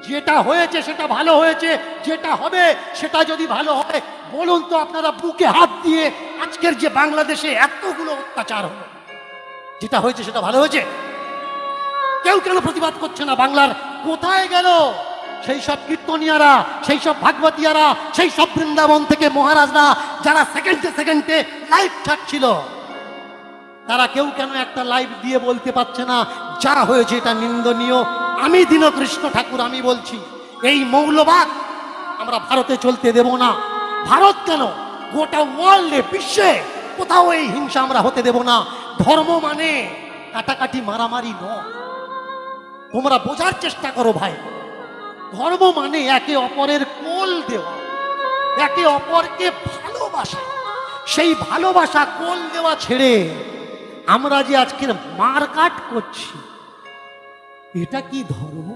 যেটা হয়েছে সেটা ভালো হয়েছে, যেটা হবে সেটা যদি ভালো হয়, বলুন তো আপনারা বুকে হাত দিয়ে, আজকের যে বাংলাদেশে এতগুলো অত্যাচার হলো, যেটা হয়েছে সেটা ভালো হয়েছে? কেউ কেন প্রতিবাদ করছে না? বাংলার কোথায় গেল সেই সব কীর্তনিয়ারা, সেই সব ভাগবতীয়ারা, সেই সব বৃন্দাবন থেকে মহারাজরা যারা সেকেন্ডে সেকেন্ডে লাইভ ছাড়ছিল? তারা কেউ কেন একটা লাইভ দিয়ে বলতে পারছে না যা হয়েছে এটা নিন্দনীয়? আমি দীনকৃষ্ণ ঠাকুর, আমি বলছি এই মৌলবাদ আমরা ভারতে চলতে দেব না। ভারত কেন, গোটা ওয়ার্ল্ডে, বিশ্বে কোথাও এই হিংসা আমরা হতে দেব না। ধর্ম মানে কাটাকাটি মারামারি নয়। তোমরা বোঝার চেষ্টা করো ভাই, ধর্ম মানে একে অপরের কোল দেওয়া, একে অপরকে ভালোবাসা। সেই ভালোবাসা কোল দেওয়া ছেড়ে আমরা যে আজকের মারকাট করছি, এটা কি ধর্ম?